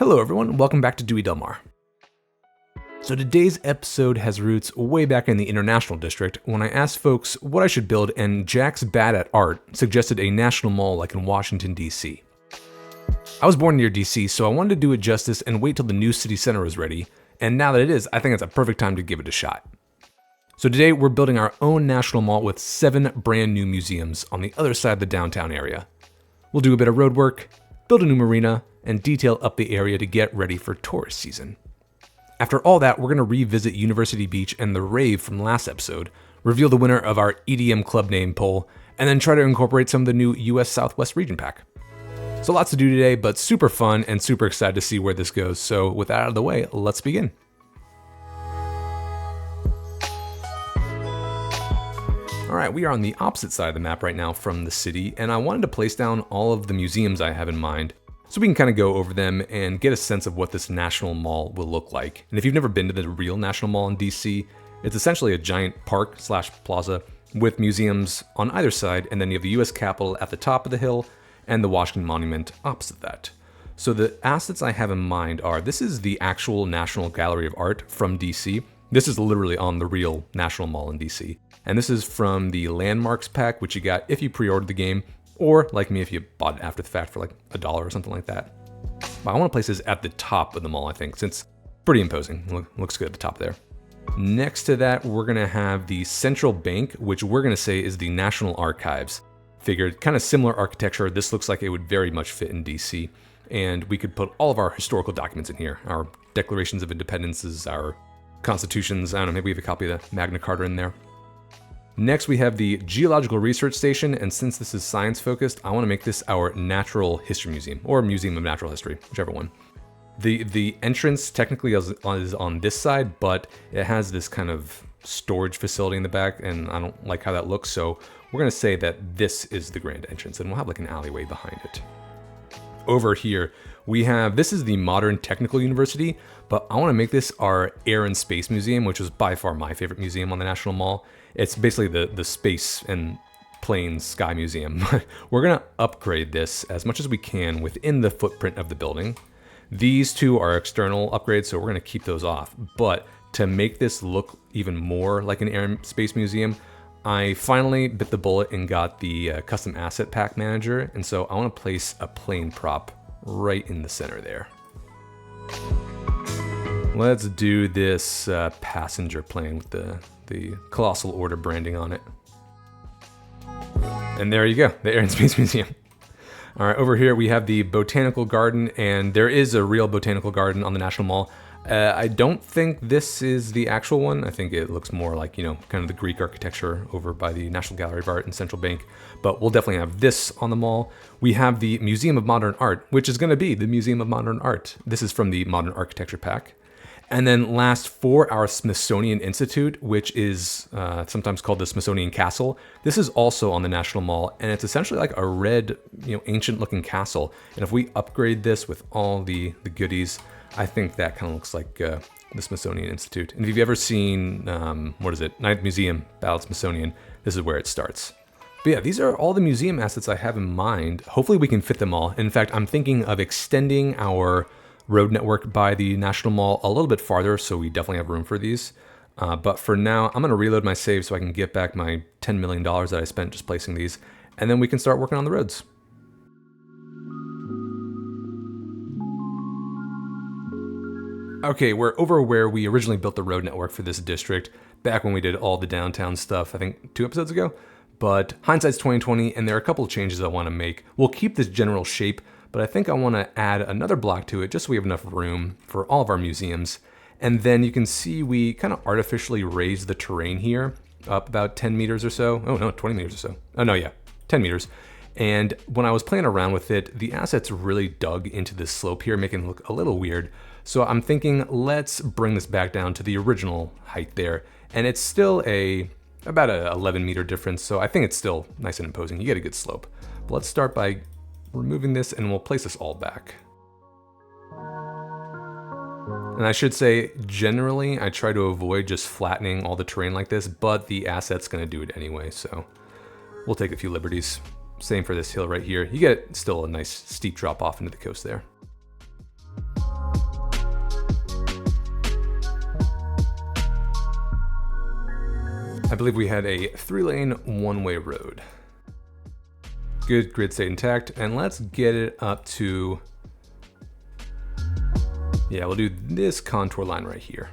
Hello everyone, welcome back to Dewy del Mar. So today's episode has roots way back in the International District when I asked folks what I should build, and Jack's Bad at Art suggested a national mall like in Washington, D.C. I was born near D.C., so I wanted to do it justice and wait till the new city center was ready, and now that it is, I think it's a perfect time to give it a shot. So today we're building our own national mall with 7 brand new museums on the other side of the downtown area. We'll do a bit of road work, build a new marina, and detail up the area to get ready for tourist season. After all that, we're going to revisit University Beach and the rave from last episode, reveal the winner of our EDM club name poll, and then try to incorporate some of the new US Southwest region pack. So lots to do today, but super fun and super excited to see where this goes. So with that out of the way, let's begin. All right, we are on the opposite side of the map right now from the city, and I wanted to place down all of the museums I have in mind so we can kind of go over them and get a sense of what this national mall will look like. And if you've never been to the real national mall in DC, it's essentially a giant park / plaza with museums on either side, and then you have the US Capitol at the top of the hill and the Washington Monument opposite that. So the assets I have in mind are, this is the actual National Gallery of Art from DC. This is literally on the real national mall in DC. And this is from the Landmarks pack, which you got if you pre-ordered the game, or like me, if you bought it after the fact for like $1 or something like that. But I want to place this at the top of the mall, I think, since it's pretty imposing. Looks good at the top there. Next to that, we're going to have the Central Bank, which we're going to say is the National Archives. Figured kind of similar architecture. This looks like it would very much fit in DC. And we could put all of our historical documents in here. Our Declarations of Independences, our Constitutions. I don't know, maybe we have a copy of the Magna Carta in there. Next, we have the Geological Research Station, and since this is science focused, I want to make this our Natural History Museum, or Museum of Natural History, whichever one. The entrance technically is on this side, but it has this kind of storage facility in the back, and I don't like how that looks, so we're going to say that this is the grand entrance, and we'll have like an alleyway behind it. Over here, we have, this is the Modern Technical University, but I want to make this our Air and Space Museum, which was by far my favorite museum on the National Mall. It's basically the space and planes sky museum. We're going to upgrade this as much as we can within the footprint of the building. These two are external upgrades, so we're going to keep those off. But to make this look even more like an Air and Space Museum, I finally bit the bullet and got the Custom Asset Pack Manager, and so I want to place a plane prop right in the center there. Let's do this passenger plane with the Colossal Order branding on it. And there you go, the Air and Space Museum. All right, over here we have the Botanical Garden, and there is a real Botanical Garden on the National Mall. I don't think this is the actual one. I think it looks more like, you know, kind of the Greek architecture over by the National Gallery of Art and Central Bank, but we'll definitely have this on the mall. We have the Museum of Modern Art, which is going to be the Museum of Modern Art. This is from the Modern Architecture Pack. And then last, for our Smithsonian Institute, which is sometimes called the Smithsonian Castle. This is also on the National Mall, and it's essentially like a red, you know, ancient-looking castle. And if we upgrade this with all the goodies, I think that kind of looks like the Smithsonian Institute. And if you've ever seen, Ninth Museum, Battle of Smithsonian, this is where it starts. But yeah, these are all the museum assets I have in mind. Hopefully we can fit them all. In fact, I'm thinking of extending our road network by the National Mall a little bit farther, so we definitely have room for these. But for now, I'm going to reload my save so I can get back my $10 million that I spent just placing these, and then we can start working on the roads. Okay, we're over where we originally built the road network for this district, back when we did all the downtown stuff, I think 2 episodes ago. But hindsight's 2020, and there are a couple of changes I want to make. We'll keep this general shape, but I think I want to add another block to it just so we have enough room for all of our museums. And then you can see we kind of artificially raised the terrain here up about 10 meters or so. Oh no, 20 meters or so. Oh no, yeah, 10 meters. And when I was playing around with it, the assets really dug into this slope here, making it look a little weird. So I'm thinking, let's bring this back down to the original height there. And it's still about a 11 meter difference, so I think it's still nice and imposing. You get a good slope. But let's start by removing this, and we'll place this all back. And I should say, generally, I try to avoid just flattening all the terrain like this, but the asset's gonna do it anyway, so we'll take a few liberties. Same for this hill right here. You get still a nice steep drop off into the coast there. I believe we had a 3-lane one-way road. Good, grid stayed intact, and let's get it up to, yeah, we'll do this contour line right here.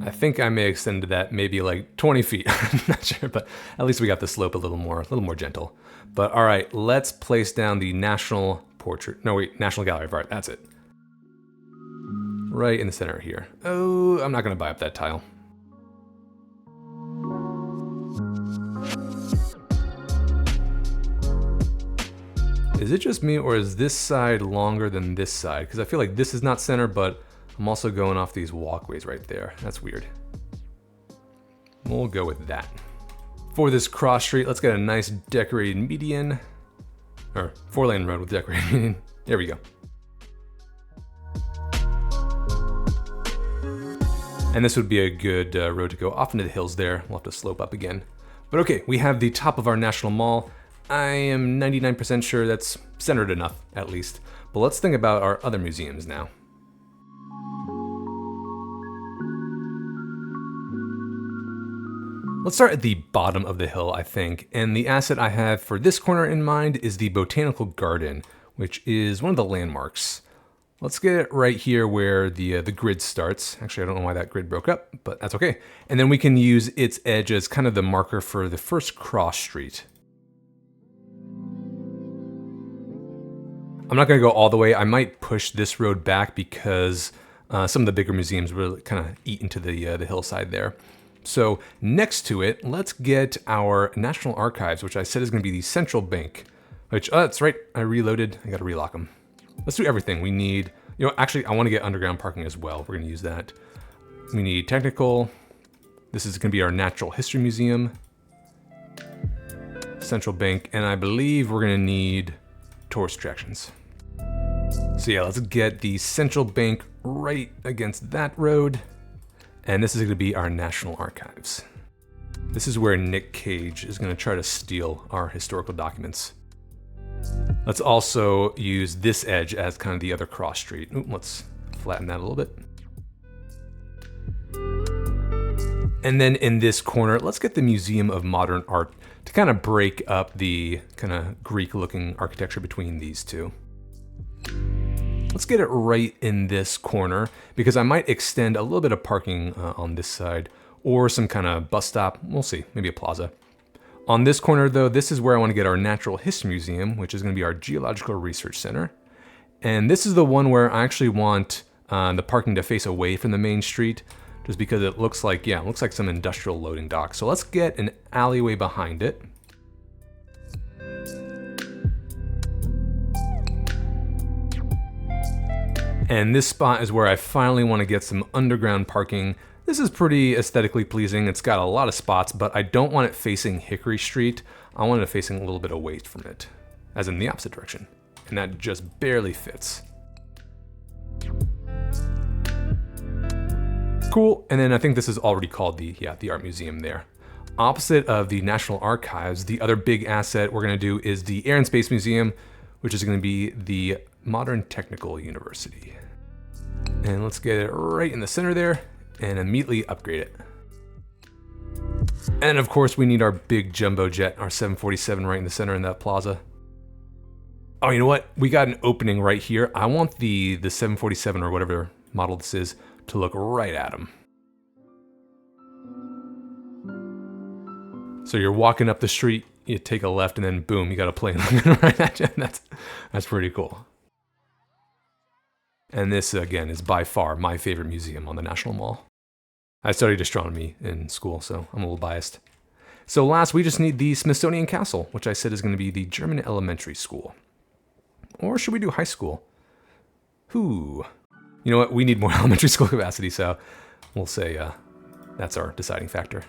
I think I may extend that maybe like 20 feet. I'm not sure, but at least we got the slope a little more gentle. But all right, let's place down the National Portrait. No, wait, National Gallery of Art. That's it. Right in the center here. Oh, I'm not gonna buy up that tile. Is it just me, or is this side longer than this side? Because I feel like this is not center, but I'm also going off these walkways right there. That's weird. We'll go with that. For this cross street, let's get a nice decorated median, or 4-lane road with decorated median. There we go. And this would be a good road to go off into the hills there. We'll have to slope up again. But okay, we have the top of our National Mall. I am 99% sure that's centered enough, at least. But let's think about our other museums now. Let's start at the bottom of the hill, I think. And the asset I have for this corner in mind is the Botanical Garden, which is one of the landmarks. Let's get it right here where the grid starts. Actually, I don't know why that grid broke up, but that's okay. And then we can use its edge as kind of the marker for the first cross street. I'm not gonna go all the way. I might push this road back because some of the bigger museums really kind of eat into the hillside there. So next to it, let's get our National Archives, which I said is gonna be the central bank, which, oh, that's right, I reloaded, I gotta relock them. Let's do everything. We need, you know, actually I wanna get underground parking as well. We're gonna use that. We need technical. This is gonna be our Natural History Museum, central bank, and I believe we're gonna need tourist attractions. So yeah, let's get the central bank right against that road. And this is gonna be our National Archives. This is where Nick Cage is gonna try to steal our historical documents. Let's also use this edge as kind of the other cross street. Ooh, let's flatten that a little bit. And then in this corner, let's get the Museum of Modern Art to kind of break up the kind of Greek looking architecture between these two. Let's get it right in this corner because I might extend a little bit of parking on this side or some kind of bus stop. We'll see, maybe a plaza. On this corner though, this is where I want to get our Natural History Museum, which is going to be our Geological Research Center. And this is the one where I actually want the parking to face away from the main street just because it looks like, yeah, it looks like some industrial loading dock. So let's get an alleyway behind it. And this spot is where I finally want to get some underground parking. This is pretty aesthetically pleasing. It's got a lot of spots, but I don't want it facing Hickory Street. I want it facing a little bit away from it, as in the opposite direction. And that just barely fits. Cool, and then I think this is already called the Art Museum there. Opposite of the National Archives, the other big asset we're gonna do is the Air and Space Museum, which is gonna be the Modern Technical University. And let's get it right in the center there and immediately upgrade it. And of course we need our big jumbo jet, our 747 right in the center in that plaza. Oh, you know what? We got an opening right here. I want the 747 or whatever model this is to look right at him. So you're walking up the street, you take a left and then boom, you got a plane looking right at you. That's pretty cool. And this, again, is by far my favorite museum on the National Mall. I studied astronomy in school, so I'm a little biased. So last, we just need the Smithsonian Castle, which I said is going to be the German elementary school. Or should we do high school? You know what? We need more elementary school capacity, so we'll say that's our deciding factor.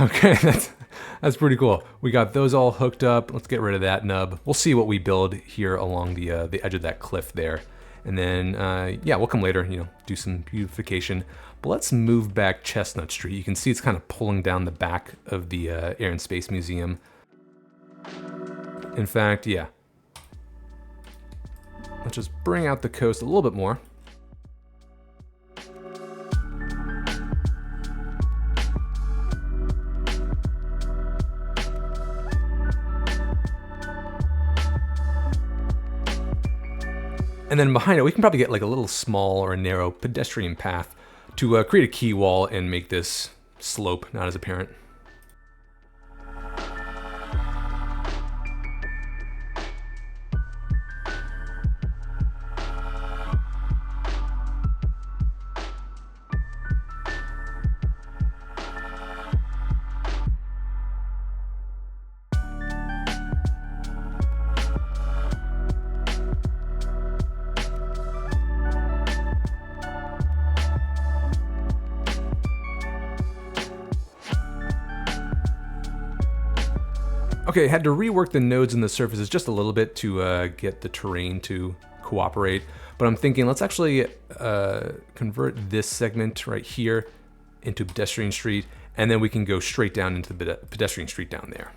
Okay, that's pretty cool. We got those all hooked up. Let's get rid of that nub. We'll see what we build here along the edge of that cliff there. And then, yeah, we'll come later, you know, do some beautification. But let's move back Chestnut Street. You can see it's kind of pulling down the back of the Air and Space Museum. In fact, yeah. Let's just bring out the coast a little bit more. And then behind it, we can probably get like a little small or a narrow pedestrian path to create a key wall and make this slope not as apparent. Okay, had to rework the nodes and the surfaces just a little bit to get the terrain to cooperate, but I'm thinking let's actually convert this segment right here into pedestrian street, and then we can go straight down into the pedestrian street down there.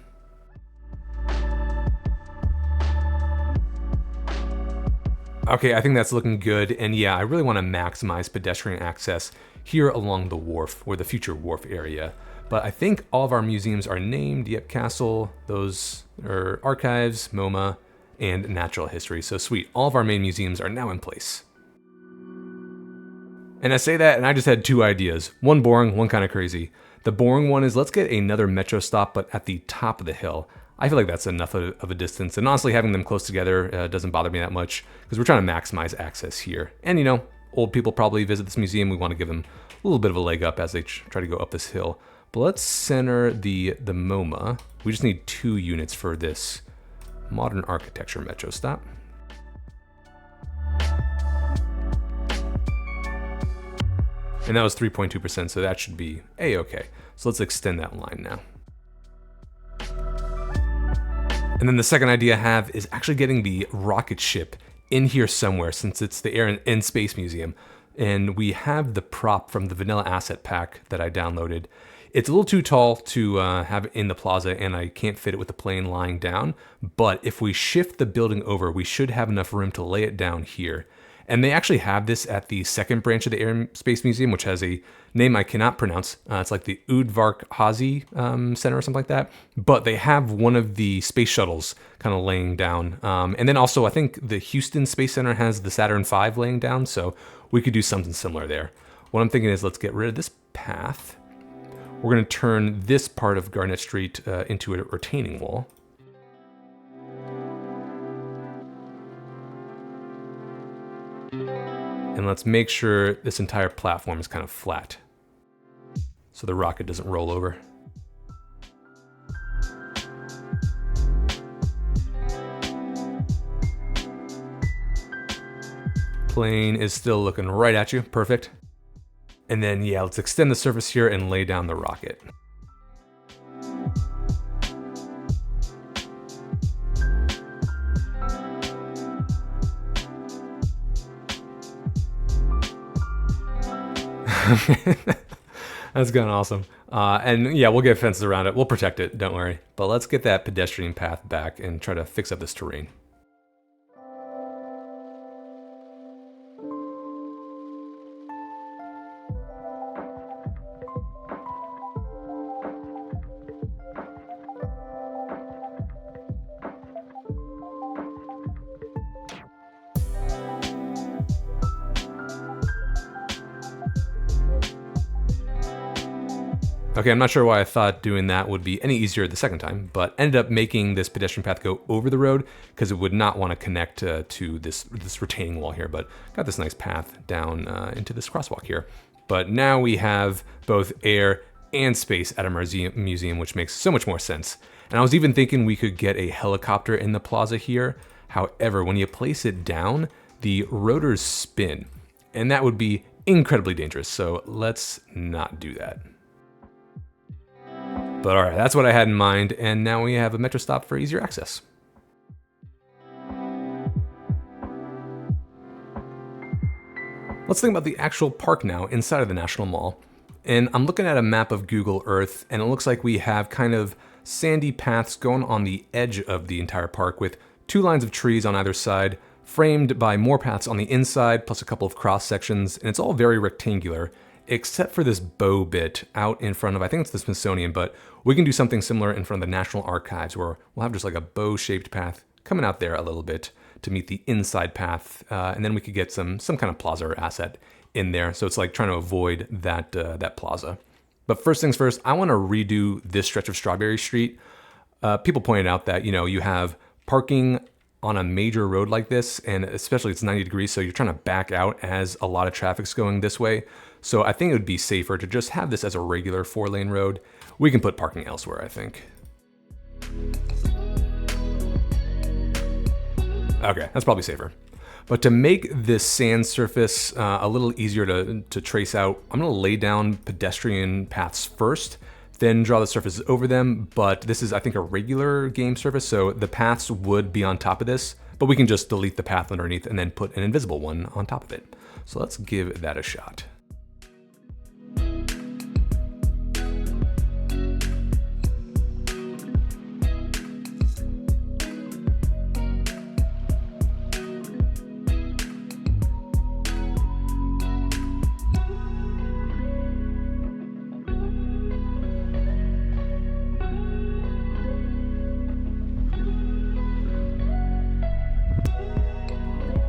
Okay, I think that's looking good, and yeah, I really want to maximize pedestrian access here along the wharf, or the future wharf area. But I think all of our museums are named. Yep, Castle, those are archives, MoMA, and natural history. So sweet, all of our main museums are now in place. And I say that, and I just had two ideas. One boring, one kind of crazy. The boring one is let's get another metro stop, but at the top of the hill. I feel like that's enough of a distance. And honestly, having them close together doesn't bother me that much because we're trying to maximize access here. And you know, old people probably visit this museum. We want to give them a little bit of a leg up as they try to go up this hill. But let's center the MoMA. We just need 2 units for this modern architecture metro stop. And that was 3.2%, so that should be A-okay. So let's extend that line now. And then the second idea I have is actually getting the rocket ship in here somewhere, since it's the Air and Space Museum. And we have the prop from the vanilla asset pack that I downloaded. It's a little too tall to have in the plaza, and I can't fit it with the plane lying down. But if we shift the building over, we should have enough room to lay it down here. And they actually have this at the second branch of the Air and Space Museum, which has a name I cannot pronounce. It's like the Udvark Hazy Center or something like that. But they have one of the space shuttles kind of laying down. And then also, I think the Houston Space Center has the Saturn V laying down, so we could do something similar there. What I'm thinking is let's get rid of this path. We're going to turn this part of Garnett Street into a retaining wall. And let's make sure this entire platform is kind of flat so the rocket doesn't roll over. Plane is still looking right at you. Perfect. And then, yeah, let's extend the surface here and lay down the rocket. That's going awesome. And yeah, we'll get fences around it. We'll protect it, don't worry. But let's get that pedestrian path back and try to fix up this terrain. Okay, I'm not sure why I thought doing that would be any easier the second time, but ended up making this pedestrian path go over the road because it would not want to connect to this retaining wall here, but got this nice path down into this crosswalk here. But now we have both air and space at our museum, which makes so much more sense. And I was even thinking we could get a helicopter in the plaza here. However, when you place it down, the rotors spin, and that would be incredibly dangerous, so let's not do that. But all right, that's what I had in mind, and now we have a metro stop for easier access. Let's think about the actual park now inside of the National Mall. And I'm looking at a map of Google Earth, and it looks like we have kind of sandy paths going on the edge of the entire park with 2 lines of trees on either side, framed by more paths on the inside, plus a couple of cross sections, and it's all very rectangular, except for this bow bit out in front of, I think it's the Smithsonian, but we can do something similar in front of the National Archives, where we'll have just like a bow-shaped path coming out there a little bit to meet the inside path, and then we could get some kind of plaza or asset in there. So it's like trying to avoid that that plaza. But first things first, I want to redo this stretch of Strawberry Street. People pointed out that, you know, you have parking on a major road like this, and especially it's 90 degrees, so you're trying to back out as a lot of traffic's going this way. So I think it would be safer to just have this as a regular 4-lane road. We can put parking elsewhere, I think. Okay, that's probably safer. But to make this sand surface a little easier to trace out, I'm gonna lay down pedestrian paths first, then draw the surfaces over them. But this is, I think, a regular game surface, so the paths would be on top of this, but we can just delete the path underneath and then put an invisible one on top of it. So let's give that a shot.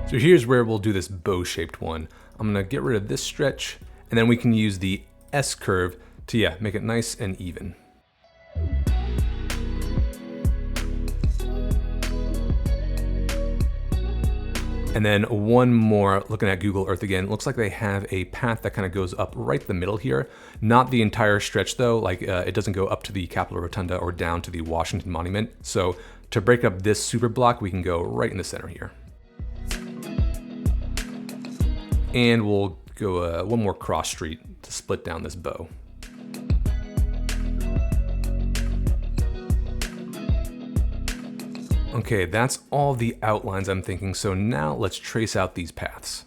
So here's where we'll do this bow-shaped one. I'm gonna get rid of this stretch, and then we can use the S curve to, yeah, make it nice and even. And then one more, looking at Google Earth again, it looks like they have a path that kind of goes up right the middle here. Not the entire stretch though, like it doesn't go up to the Capitol Rotunda or down to the Washington Monument. So to break up this super block, we can go right in the center here. And we'll go one more cross street to split down this bow. Okay, that's all the outlines I'm thinking, so now let's trace out these paths.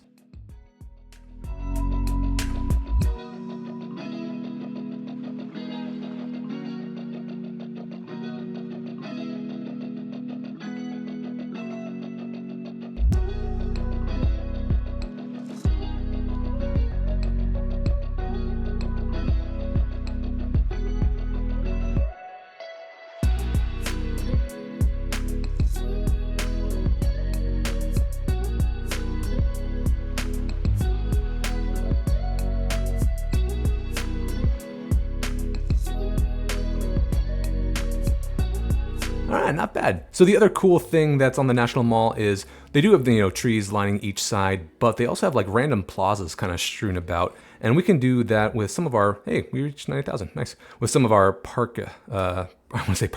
All right, not bad. So the other cool thing that's on the National Mall is they do have the, trees lining each side, but they also have like random plazas kind of strewn about. And we can do that with some of our, hey, we reached 90,000, nice. With some of our I want to say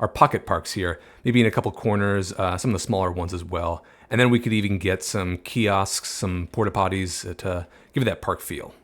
our pocket parks here, maybe in a couple corners, some of the smaller ones as well. And then we could even get some kiosks, some porta potties to give it that park feel.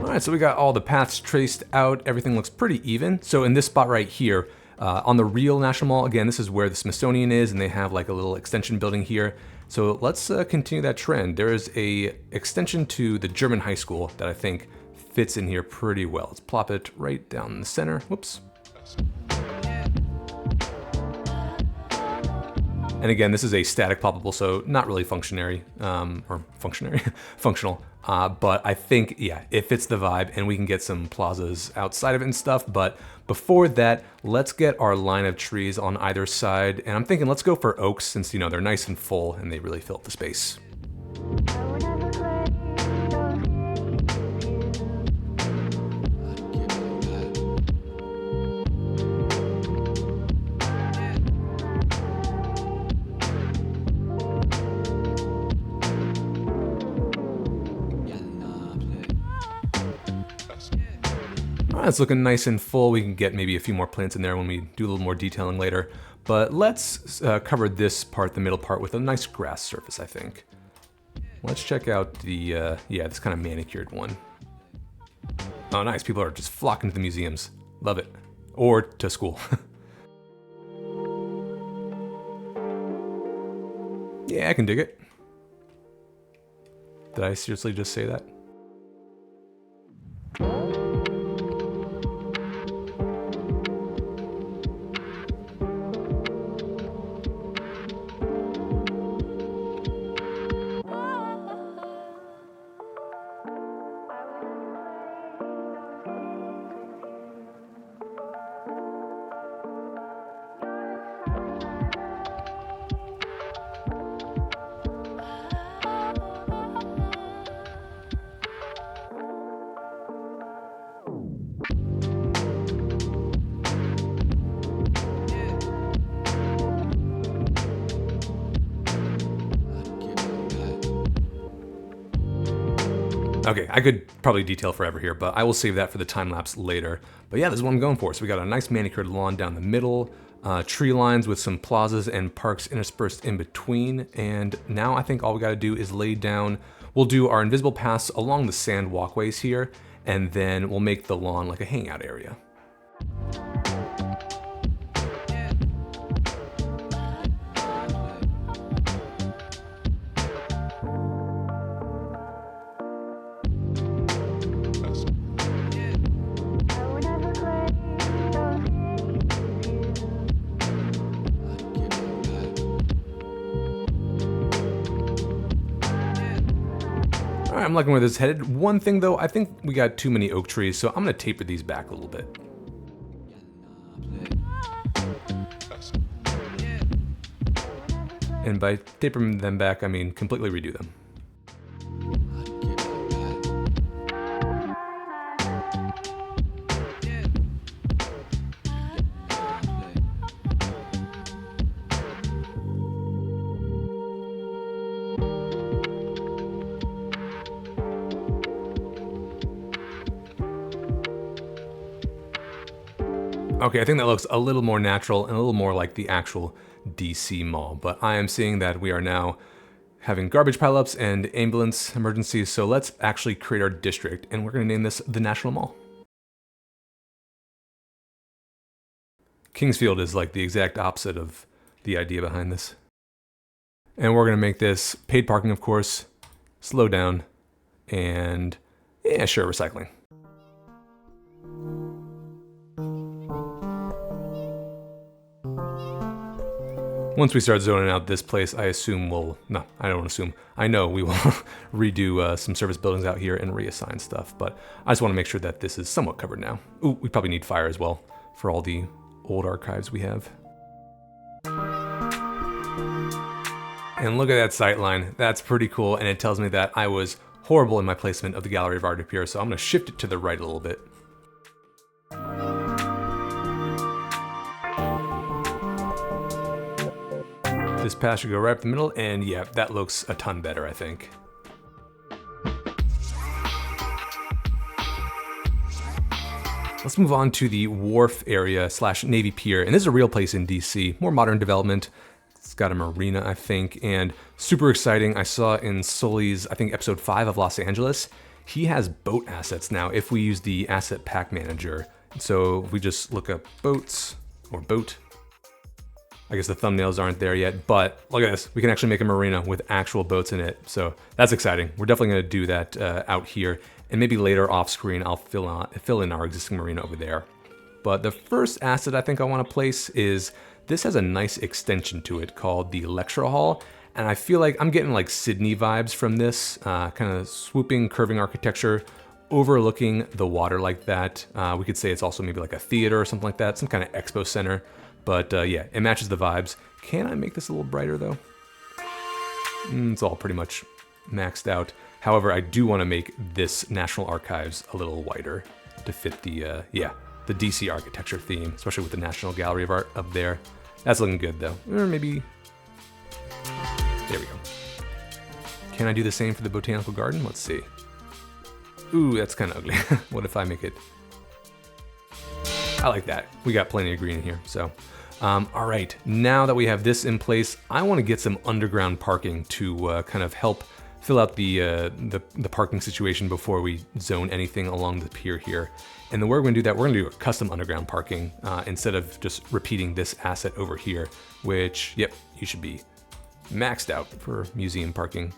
All right, so we got all the paths traced out. Everything looks pretty even. So in this spot right here, on the real National Mall, again, this is where the Smithsonian is, and they have like a little extension building here. So let's continue that trend. There is a extension to the German high school that I think fits in here pretty well. Let's plop it right down in the center. Whoops. And again, this is a static ploppable, so not really functional. But I think, yeah, it fits the vibe, and we can get some plazas outside of it and stuff. But before that, let's get our line of trees on either side. And I'm thinking let's go for oaks since, they're nice and full and they really fill up the space. It's looking nice and full. We can get maybe a few more plants in there when we do a little more detailing later. But let's cover this part, the middle part, with a nice grass surface, I think. Let's check out the, this kind of manicured one. Oh, nice. People are just flocking to the museums. Love it. Or to school. Yeah, I can dig it. Did I seriously just say that? Okay, I could probably detail forever here, but I will save that for the time lapse later. But yeah, this is what I'm going for. So we got a nice manicured lawn down the middle, tree lines with some plazas and parks interspersed in between. And now I think all we got to do is lay down, we'll do our invisible paths along the sand walkways here, and then we'll make the lawn like a hangout area. Alright, I'm liking where this is headed. One thing though, I think we got too many oak trees, so I'm going to taper these back a little bit. And by tapering them back, I mean completely redo them. Okay, I think that looks a little more natural and a little more like the actual DC mall, but I am seeing that we are now having garbage pileups and ambulance emergencies, so let's actually create our district, and we're going to name this the National Mall. Kingsfield is like the exact opposite of the idea behind this. And we're going to make this paid parking, of course, slow down, and yeah, sure, recycling. Once we start zoning out this place, I assume we'll, no, I don't assume, I know we will redo some service buildings out here and reassign stuff, but I just want to make sure that this is somewhat covered now. Ooh, we probably need fire as well for all the old archives we have. And look at that sightline, that's pretty cool, and it tells me that I was horrible in my placement of the Gallery of Art up here, so I'm going to shift it to the right a little bit. This path should go right up the middle, and yeah, that looks a ton better, I think. Let's move on to the Wharf area / Navy Pier, and this is a real place in DC, more modern development. It's got a marina, I think, and super exciting. I saw in Sully's, I think, episode 5 of Los Angeles, he has boat assets now if we use the asset pack manager. So if we just look up boats or boat, I guess the thumbnails aren't there yet, but look at this. We can actually make a marina with actual boats in it. So that's exciting. We're definitely going to do that out here. And maybe later off screen, I'll fill in our existing marina over there. But the first asset I think I want to place is, this has a nice extension to it called the Lecture Hall. And I feel like I'm getting like Sydney vibes from this, kind of swooping, curving architecture, overlooking the water like that. We could say it's also maybe like a theater or something like that, some kind of expo center. But yeah, it matches the vibes. Can I make this a little brighter though? It's all pretty much maxed out. However, I do want to make this National Archives a little whiter to fit the, yeah, the DC architecture theme, especially with the National Gallery of Art up there. That's looking good though. Or maybe, there we go. Can I do the same for the Botanical Garden? Let's see. Ooh, that's kind of ugly. What if I make it? I like that. We got plenty of green in here, so. All right, now that we have this in place, I want to get some underground parking to kind of help fill out the parking situation before we zone anything along the pier here. And the way we're going to do that, we're going to do a custom underground parking instead of just repeating this asset over here, which, yep, you should be maxed out for museum parking.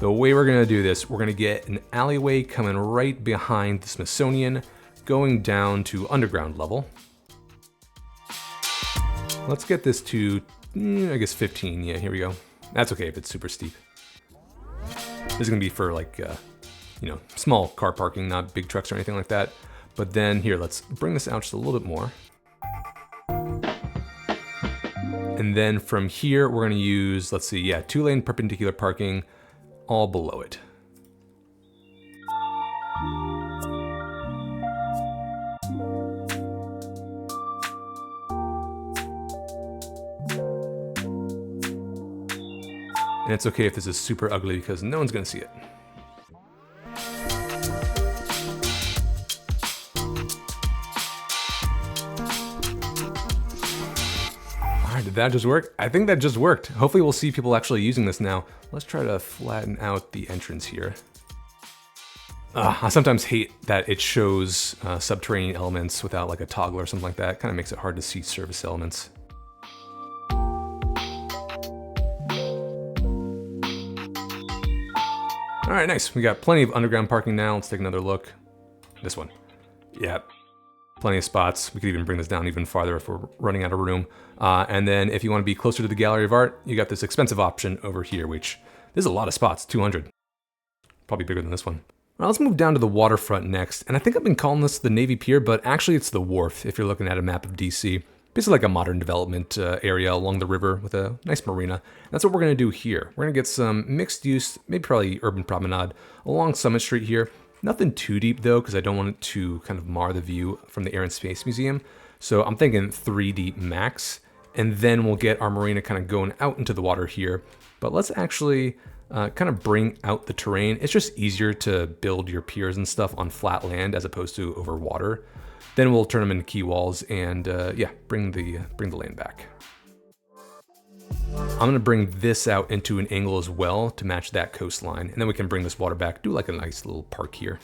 The way we're going to do this, we're going to get an alleyway coming right behind the Smithsonian, going down to underground level. Let's get this to, I guess 15. Yeah, here we go. That's okay if it's super steep. This is going to be for like, you know, small car parking, not big trucks or anything like that. But then here, let's bring this out just a little bit more. And then from here, we're going to use, let's see, yeah, 2-lane perpendicular parking all below it. And it's okay if this is super ugly because no one's going to see it. Did that just work? I think that just worked. Hopefully we'll see people actually using this now. Let's try to flatten out the entrance here. I sometimes hate that it shows subterranean elements without like a toggle or something like that. It kind of makes it hard to see surface elements. All right, nice. We got plenty of underground parking now. Let's take another look. This one. Yeah. Plenty of spots. We could even bring this down even farther if we're running out of room. And then if you want to be closer to the Gallery of Art, you got this expensive option over here, which there's a lot of spots, 200. Probably bigger than this one. All right, let's move down to the waterfront next. And I think I've been calling this the Navy Pier, but actually it's the Wharf if you're looking at a map of DC. Basically like a modern development area along the river with a nice marina. And that's what we're going to do here. We're going to get some mixed use, maybe probably urban promenade along Summit Street here. Nothing too deep though, because I don't want it to kind of mar the view from the Air and Space Museum. So I'm thinking 3 deep max, and then we'll get our marina kind of going out into the water here. But let's actually kind of bring out the terrain. It's just easier to build your piers and stuff on flat land as opposed to over water. Then we'll turn them into quay walls and yeah, bring the land back. I'm gonna bring this out into an angle as well to match that coastline, and then we can bring this water back, do like a nice little park here.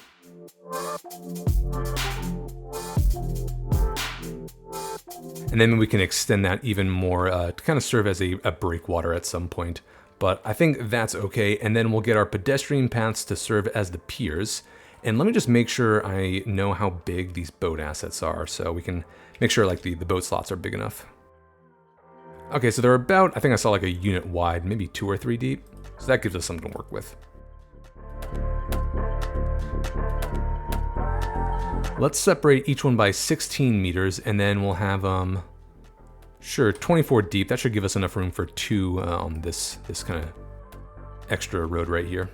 And then we can extend that even more to kind of serve as a breakwater at some point. But I think that's okay, and then we'll get our pedestrian paths to serve as the piers. And let me just make sure I know how big these boat assets are, so we can make sure like the boat slots are big enough. Okay, so they're about, I think I saw like a unit wide, maybe 2 or 3 deep. So that gives us something to work with. Let's separate each one by 16 meters, and then we'll have, sure, 24 deep. That should give us enough room for 2 on this kind of extra road right here.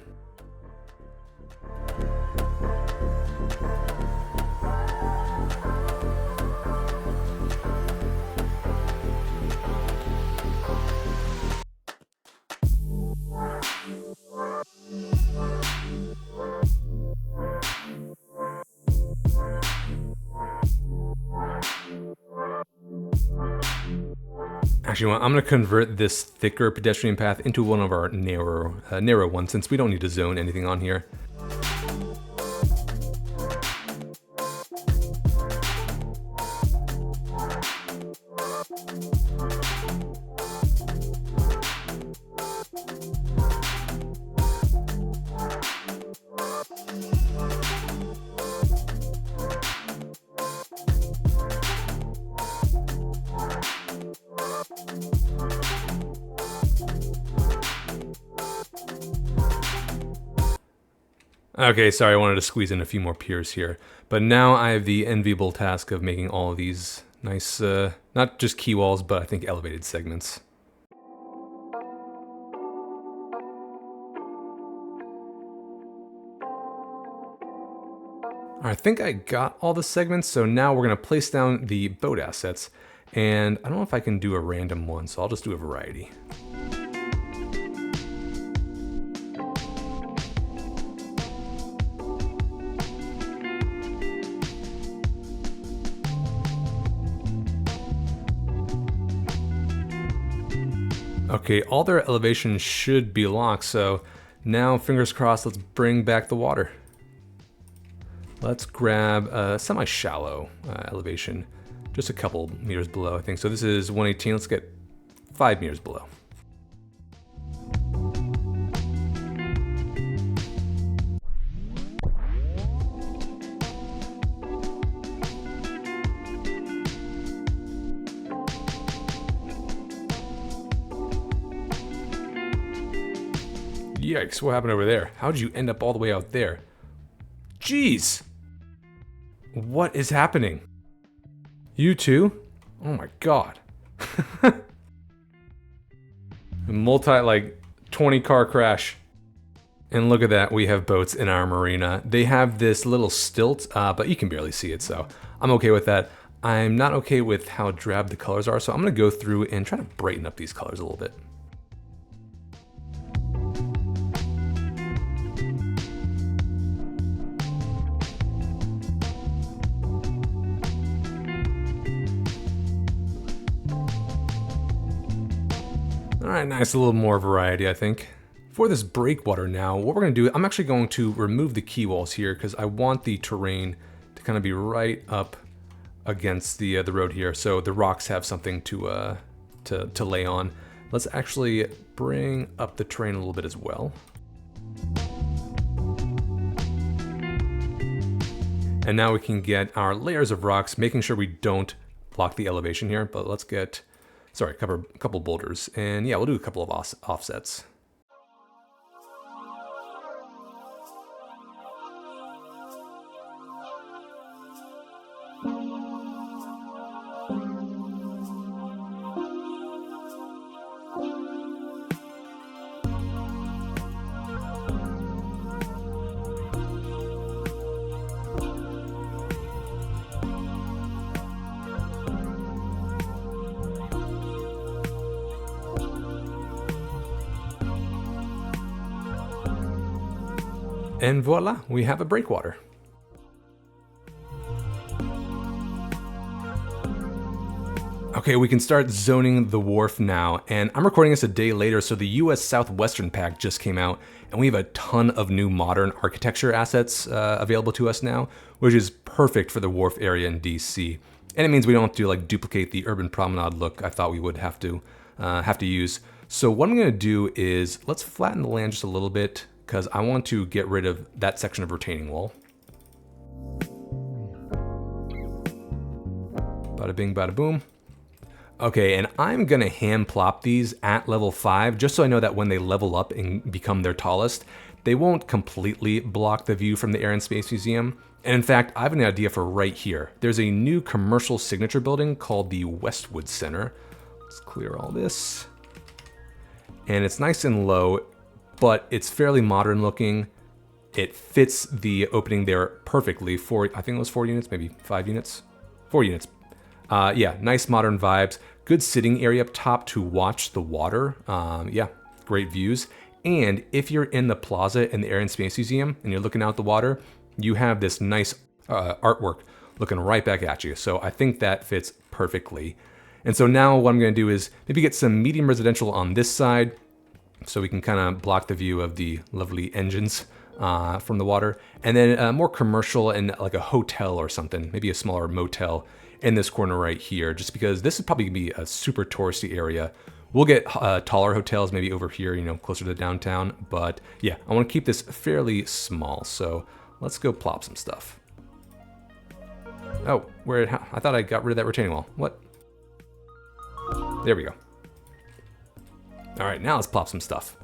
Actually, I'm going to convert this thicker pedestrian path into one of our narrow ones, since we don't need to zone anything on here. Okay, sorry, I wanted to squeeze in a few more piers here. But now I have the enviable task of making all of these nice, not just quay walls, but I think elevated segments. I think I got all the segments, so now we're going to place down the boat assets. And I don't know if I can do a random one, so I'll just do a variety. Okay, all their elevations should be locked, so Now, fingers crossed, let's bring back the water. Let's grab a semi-shallow elevation, just a couple meters below, I think. So this is 118, let's get 5 meters below. Yikes, what happened over there? How'd you end up all the way out there? Jeez! What is happening? You too? Oh my god. A 20 car crash. And look at that, we have boats in our marina. They have this little stilt, but you can barely see it, so I'm okay with that. I'm not okay with how drab the colors are, so I'm gonna go through and try to brighten up these colors a little bit. Alright, nice, a little more variety, I think. For this breakwater now, what we're going to do, I'm actually going to remove the quay walls here because I want the terrain to kind of be right up against the road here, so the rocks have something to lay on. Let's actually bring up the terrain a little bit as well. And now we can get our layers of rocks, making sure we don't block the elevation here, but let's get... Sorry, cover a couple boulders, and yeah, we'll do a couple of offsets. And voila, we have a breakwater. Okay, we can start zoning the wharf now, and I'm recording this a day later, so the US Southwestern Pack just came out, and we have a ton of new modern architecture assets available to us now, which is perfect for the wharf area in DC. And it means we don't have to duplicate the urban promenade look I thought we would have to use. So what I'm gonna do is, let's flatten the land just a little bit, because I want to get rid of that section of retaining wall. Bada bing, bada boom. Okay, and I'm gonna hand plop these at level 5, just so I know that when they level up and become their tallest, they won't completely block the view from the Air and Space Museum. And in fact, I have an idea for right here. There's a new commercial signature building called the Westwood Center. Let's clear all this. And it's nice and low, but it's fairly modern looking. It fits the opening there perfectly. I think it was 4 units, maybe 5 units? 4 units. Yeah, nice modern vibes. Good sitting area up top to watch the water. Yeah, great views. And if you're in the Plaza in the Air and Space Museum and you're looking out the water, you have this nice artwork looking right back at you. So I think that fits perfectly. And so now what I'm gonna do is maybe get some medium residential on this side, so we can kind of block the view of the lovely engines from the water. And then more commercial and like a hotel or something, maybe a smaller motel in this corner right here, just because this is probably gonna be a super touristy area. We'll get taller hotels maybe over here, closer to downtown. But yeah, I wanna keep this fairly small. So let's go plop some stuff. Oh, I thought I got rid of that retaining wall. What? There we go. All right, now let's plop some stuff.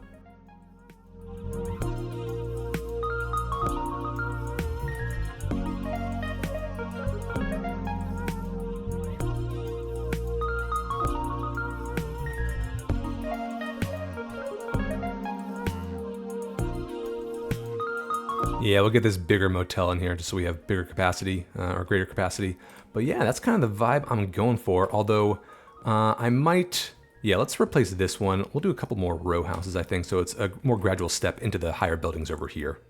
Yeah, we'll get this bigger motel in here just so we have bigger capacity or greater capacity. But yeah, that's kind of the vibe I'm going for. Although I might, yeah, let's replace this one. We'll do a couple more row houses, I think, so it's a more gradual step into the higher buildings over here.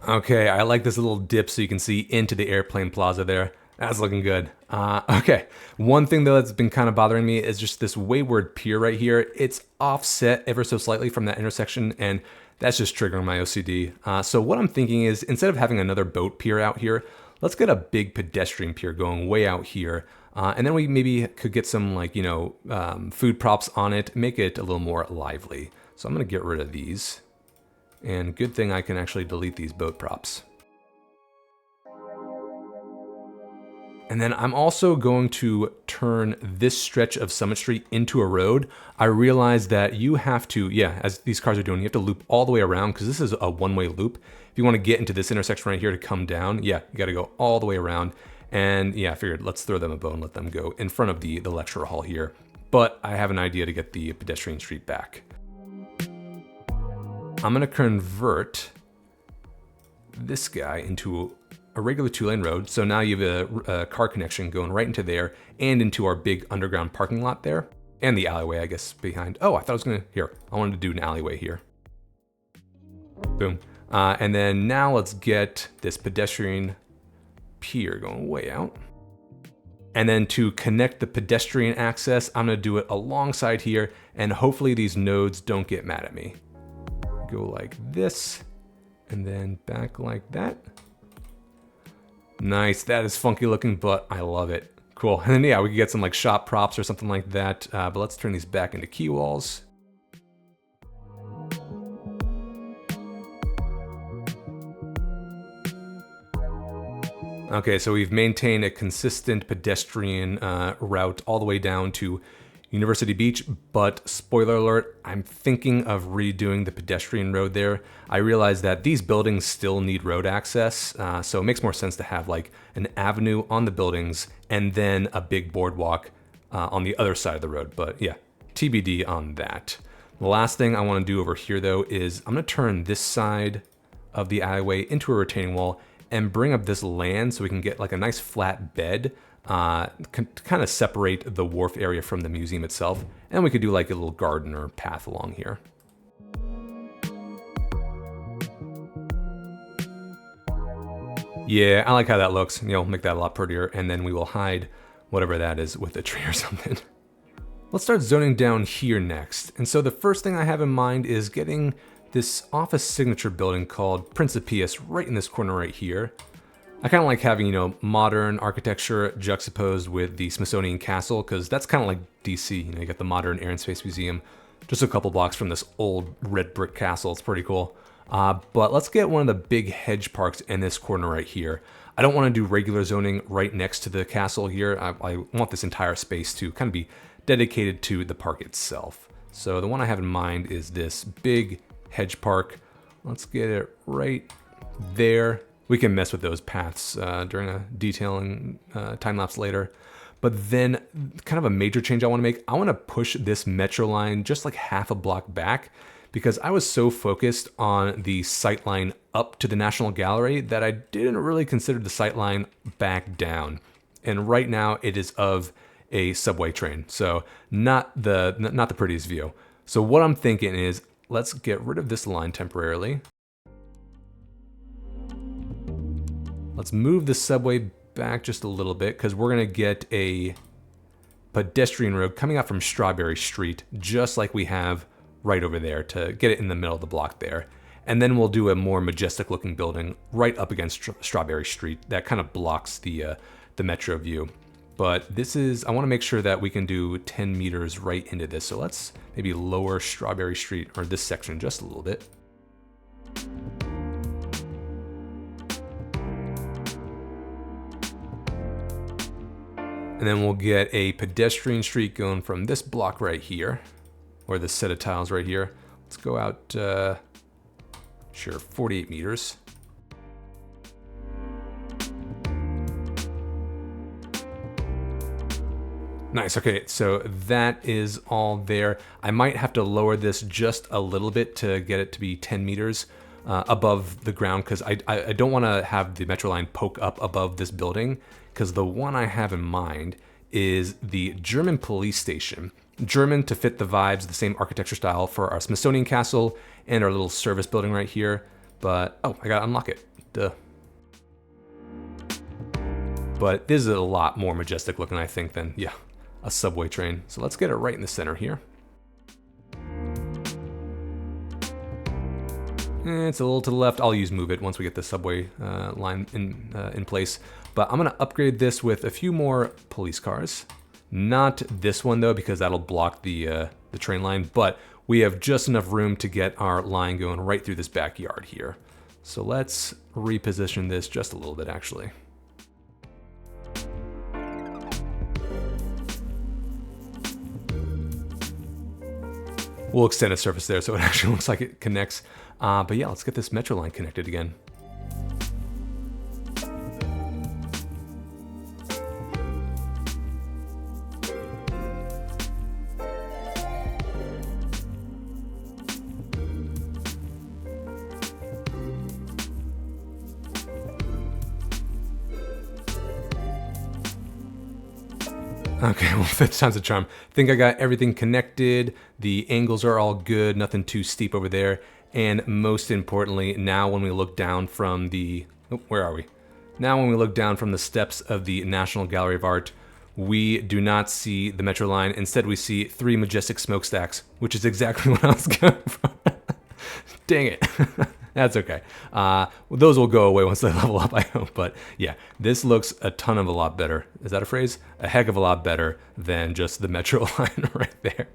Okay, I like this little dip so you can see into the airplane plaza there. That's looking good. Okay, one thing though that's been kind of bothering me is just this wayward pier right here. It's offset ever so slightly from that intersection, and that's just triggering my OCD. So what I'm thinking is, instead of having another boat pier out here, let's get a big pedestrian pier going way out here. And then we maybe could get some, like, you know, food props on it, make it a little more lively. So I'm gonna get rid of these. And good thing I can actually delete these boat props. And then I'm also going to turn this stretch of Summit Street into a road. I realize that you have to, yeah, as these cars are doing, you have to loop all the way around because this is a one-way loop. If you want to get into this intersection right here to come down, yeah, you got to go all the way around. And yeah, I figured let's throw them a bone, let them go in front of the lecture hall here. But I have an idea to get the pedestrian street back. I'm going to convert this guy into a regular 2-lane road. So now you have a car connection going right into there and into our big underground parking lot there. And the alleyway, I guess, behind. Oh, I thought I was gonna, here, I wanted to do an alleyway here. Boom. And then now let's get this pedestrian pier going way out. And then to connect the pedestrian access, I'm gonna do it alongside here, and hopefully these nodes don't get mad at me. Go like this, and then back like that. Nice, that is funky looking, but I love it. Cool, and then yeah, we could get some like shop props or something like that, but let's turn these back into key walls. Okay, so we've maintained a consistent pedestrian route all the way down to University Beach, but spoiler alert, I'm thinking of redoing the pedestrian road there. I realize that these buildings still need road access, so it makes more sense to have like an avenue on the buildings and then a big boardwalk on the other side of the road. But yeah, TBD on that. The last thing I want to do over here though is I'm going to turn this side of the alleyway into a retaining wall and bring up this land so we can get like a nice flat bed. Kind of separate the wharf area from the museum itself, and we could do like a little garden or path along here. Yeah, I like how that looks. You know, make that a lot prettier, and then we will hide whatever that is with a tree or something. Let's start zoning down here next. And so the first thing I have in mind is getting this office signature building called Principius right in this corner right here. I kind of like having, you know, modern architecture juxtaposed with the Smithsonian Castle, because that's kind of like DC. You know, you got the modern Air and Space Museum just a couple blocks from this old red brick castle. It's pretty cool. But let's get one of the big hedge parks in this corner right here. I don't want to do regular zoning right next to the castle here. I want this entire space to kind of be dedicated to the park itself. So the one I have in mind is this big hedge park. Let's get it right there. We can mess with those paths during a detailing time lapse later. But then kind of a major change I want to make, I want to push this metro line just like half a block back, because I was so focused on the sight line up to the National Gallery that I didn't really consider the sight line back down. And right now it is of a subway train, so not the prettiest view. So what I'm thinking is, let's get rid of this line temporarily. Let's move the subway back just a little bit, because we're gonna get a pedestrian road coming out from Strawberry Street, just like we have right over there, to get it in the middle of the block there. And then we'll do a more majestic looking building right up against Strawberry Street that kind of blocks the metro view. But this is, I wanna make sure that we can do 10 meters right into this. So let's maybe lower Strawberry Street, or this section, just a little bit. And then we'll get a pedestrian street going from this block right here, or this set of tiles right here. Let's go out, sure, 48 meters. Nice, okay, so that is all there. I might have to lower this just a little bit to get it to be 10 meters above the ground, because I don't want to have the metro line poke up above this building, because the one I have in mind is the German police station. German to fit the vibes, the same architecture style for our Smithsonian Castle and our little service building right here. But, oh, I gotta unlock it, duh. but this is a lot more majestic looking, I think, than, yeah, a subway train. So let's get it right in the center here. It's a little to the left. I'll use move it once we get the subway line in place. But I'm gonna upgrade this with a few more police cars. Not this one though, because that'll block the train line, but we have just enough room to get our line going right through this backyard here. So let's reposition this just a little bit actually. We'll extend a surface there so it actually looks like it connects. But yeah, let's get this metro line connected again. Okay, well, 5th time's a charm. I think I got everything connected. The angles are all good, nothing too steep over there. And most importantly, now when we look down from the, where are we? Now when we look down from the steps of the National Gallery of Art, we do not see the metro line. Instead, we see 3 majestic smokestacks, which is exactly what I was going for. Dang it. That's okay. Those will go away once they level up, I hope. But yeah, this looks a ton of a lot better. Is that a phrase? A heck of a lot better than just the metro line right there.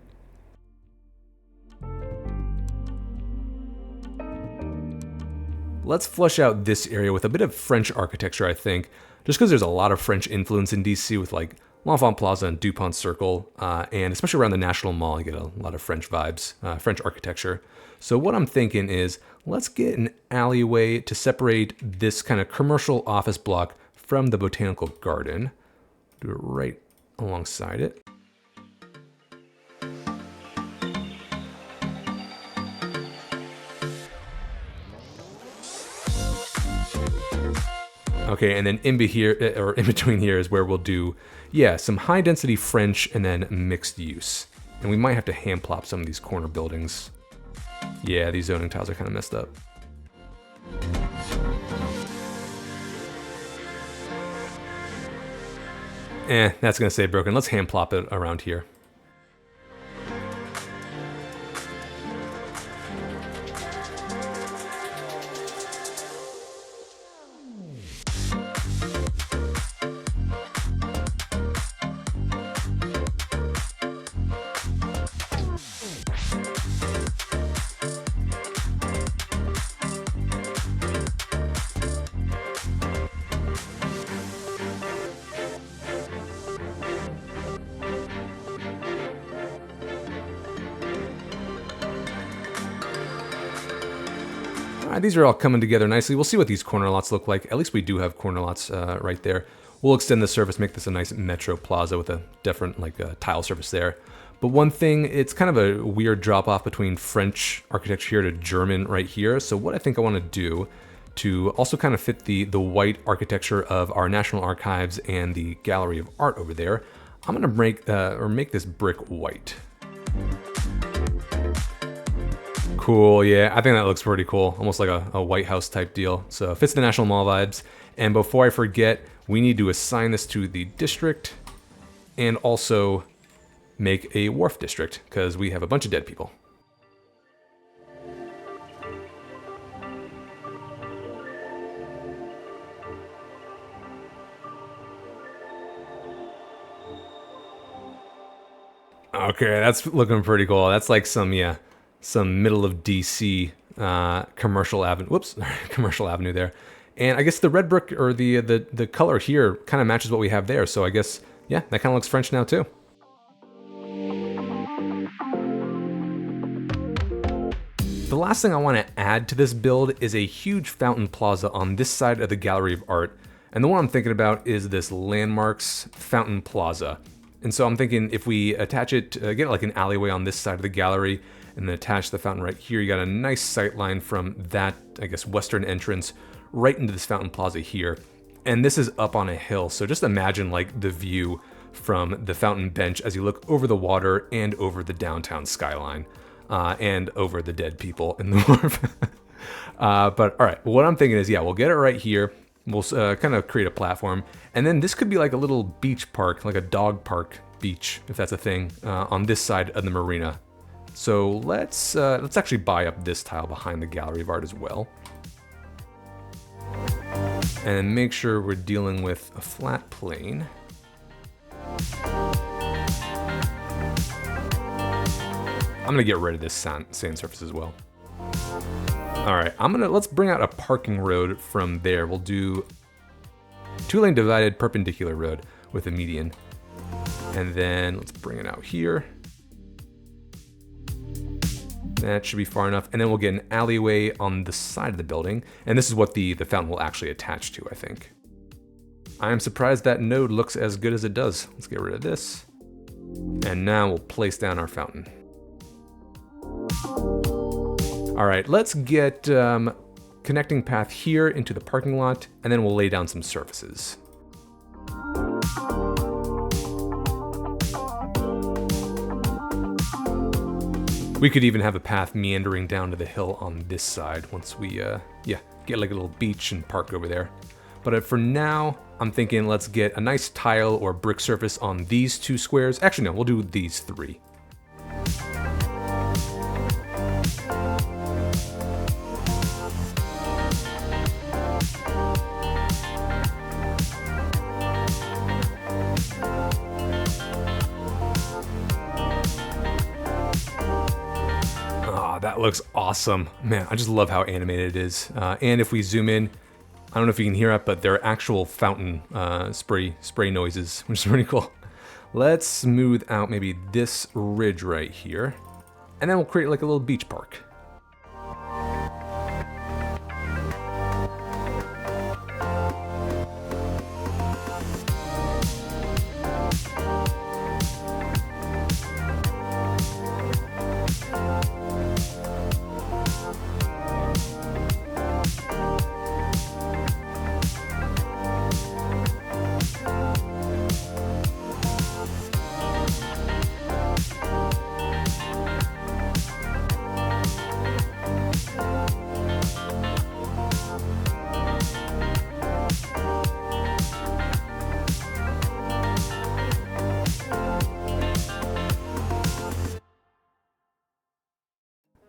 Let's flush out this area with a bit of French architecture, I think, just because there's a lot of French influence in DC with like L'Enfants Plaza and Dupont Circle, and especially around the National Mall, you get a lot of French vibes, French architecture. So what I'm thinking is, let's get an alleyway to separate this kind of commercial office block from the botanical garden. Do it right alongside it. Okay, and then in between here is where we'll do, yeah, some high density French and then mixed use. And we might have to hand plop some of these corner buildings. Yeah, these zoning tiles are kind of messed up. That's gonna stay broken. Let's hand plop it around here. These are all coming together nicely. We'll see what these corner lots look like. At least we do have corner lots right there. We'll extend the surface, make this a nice metro plaza with a different tile surface there. But one thing, it's kind of a weird drop off between French architecture here to German right here. So what I think I want to do to also kind of fit the white architecture of our National Archives and the Gallery of Art over there, I'm going to make this brick white. Cool, yeah, I think that looks pretty cool. Almost like a White House type deal. So it fits the National Mall vibes. And before I forget, we need to assign this to the district and also make a Wharf district because we have a bunch of dead people. Okay, that's looking pretty cool. That's like some middle of DC commercial avenue. Whoops, commercial avenue there. And I guess the red brick or the color here kind of matches what we have there. So I guess, yeah, that kind of looks French now too. The last thing I want to add to this build is a huge fountain plaza on this side of the Gallery of Art. And the one I'm thinking about is this Landmarks Fountain Plaza. And so I'm thinking if we attach it, get like an alleyway on this side of the gallery, and then attach the fountain right here, you got a nice sight line from that, I guess, western entrance right into this fountain plaza here. And this is up on a hill, so just imagine like the view from the fountain bench as you look over the water and over the downtown skyline, and over the dead people in the wharf. But all right, what I'm thinking is, yeah, we'll get it right here. We'll kind of create a platform. And then this could be like a little beach park, like a dog park beach, if that's a thing, on this side of the marina. So let's actually buy up this tile behind the gallery of art as well. And make sure we're dealing with a flat plane. I'm gonna get rid of this sand surface as well. All right, let's bring out a parking road from there. We'll do 2-lane divided perpendicular road with a median. And then let's bring it out here. That should be far enough. And then we'll get an alleyway on the side of the building. And this is what the fountain will actually attach to, I think. I am surprised that node looks as good as it does. Let's get rid of this. And now we'll place down our fountain. All right, let's get connecting path here into the parking lot, and then we'll lay down some surfaces. We could even have a path meandering down to the hill on this side once we, get like a little beach and park over there. But for now, I'm thinking let's get a nice tile or brick surface on these 2 squares. Actually, no, we'll do these 3. That looks awesome. Man, I just love how animated it is. And if we zoom in, I don't know if you can hear it, but there are actual fountain spray noises, which is pretty cool. Let's smooth out maybe this ridge right here. And then we'll create like a little beach park.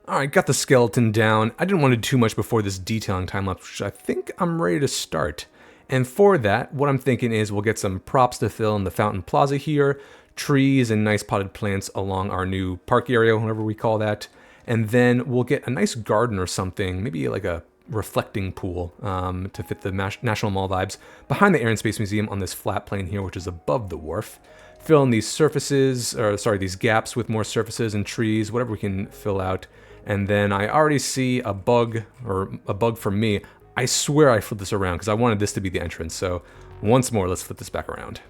Alright, got the skeleton down. I didn't want to do too much before this detailing time lapse, which I think I'm ready to start. And for that, what I'm thinking is we'll get some props to fill in the fountain plaza here, trees and nice potted plants along our new park area, whatever we call that. And then we'll get a nice garden or something, maybe like a reflecting pool to fit the National Mall vibes behind the Air and Space Museum on this flat plane here, which is above the wharf. Fill in these surfaces, these gaps with more surfaces and trees, whatever we can fill out. And then I already see a bug, or a bug for me. I swear I flipped this around because I wanted this to be the entrance. So once more, let's flip this back around.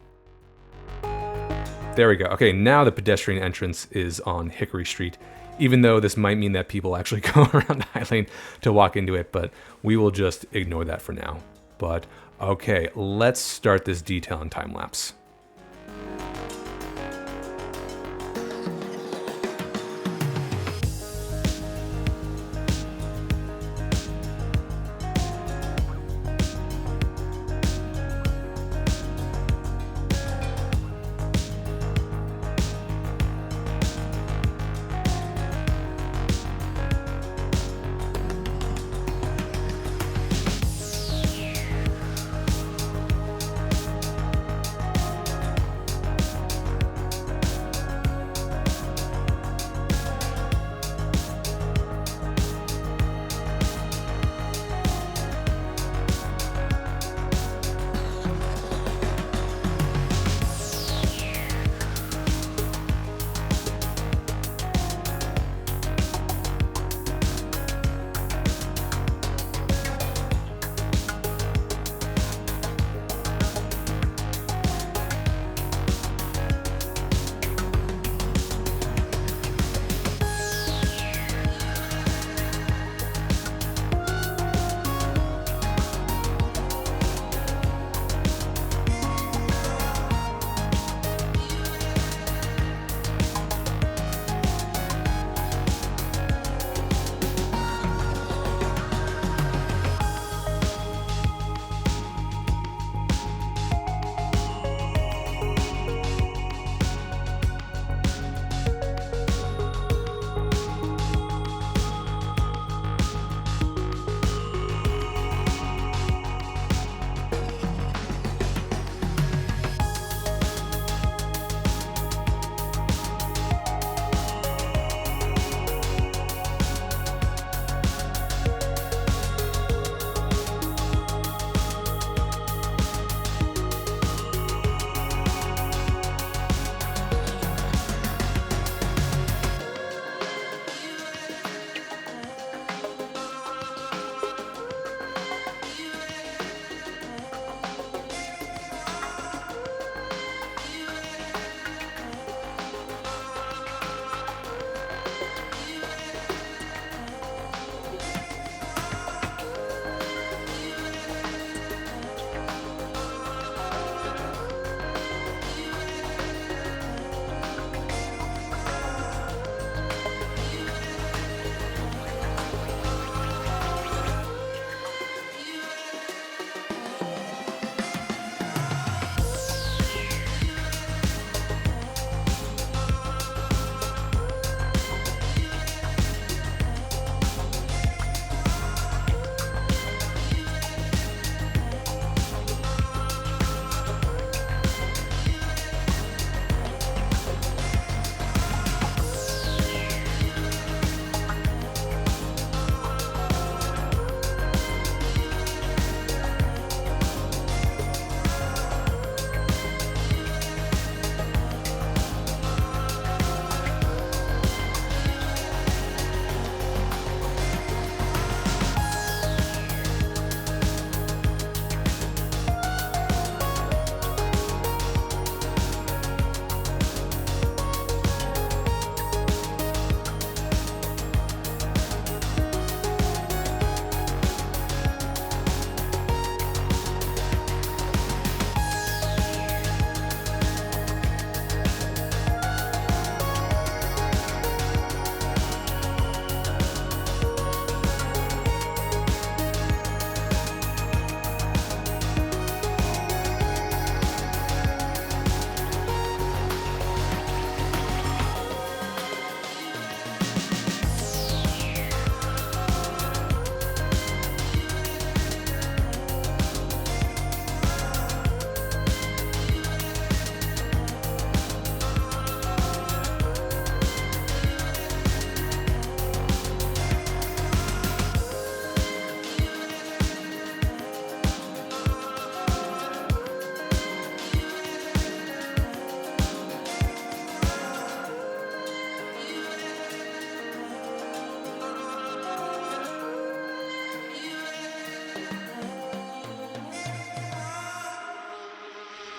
There we go. Okay, now the pedestrian entrance is on Hickory Street, even though this might mean that people actually go around the High Lane to walk into it, but we will just ignore that for now. But okay, let's start this detail and time lapse.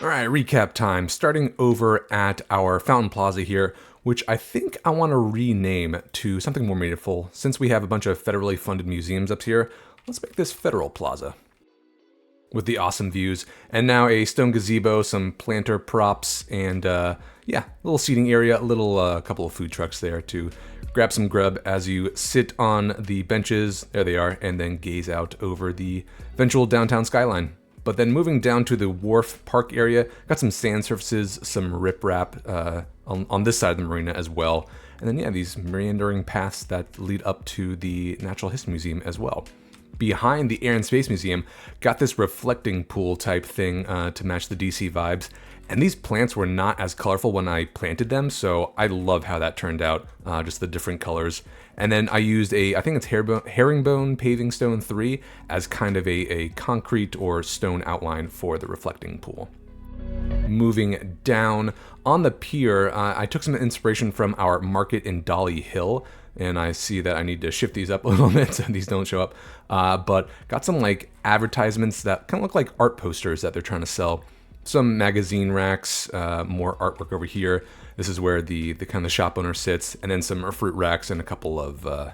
All right, recap time. Starting over at our Fountain Plaza here, which I think I want to rename to something more meaningful. Since we have a bunch of federally funded museums up here, let's make this Federal Plaza. With the awesome views, and now a stone gazebo, some planter props, and yeah, little seating area, a little couple of food trucks there to grab some grub as you sit on the benches, there they are, and then gaze out over the eventual downtown skyline. But then moving down to the Wharf Park area, got some sand surfaces, some riprap on this side of the marina as well. And then yeah, these meandering paths that lead up to the Natural History Museum as well. Behind the Air and Space Museum, got this reflecting pool type thing to match the DC vibes. And these plants were not as colorful when I planted them, so I love how that turned out, just the different colors. And then I used I think it's herringbone paving stone 3 as kind of a concrete or stone outline for the reflecting pool. Moving down on the pier, I took some inspiration from our market in Dolly Hill, and I see that I need to shift these up a little bit so these don't show up. But got some like advertisements that kind of look like art posters that they're trying to sell. Some magazine racks, more artwork over here. This is where the kind of shop owner sits, and then some fruit racks and a couple of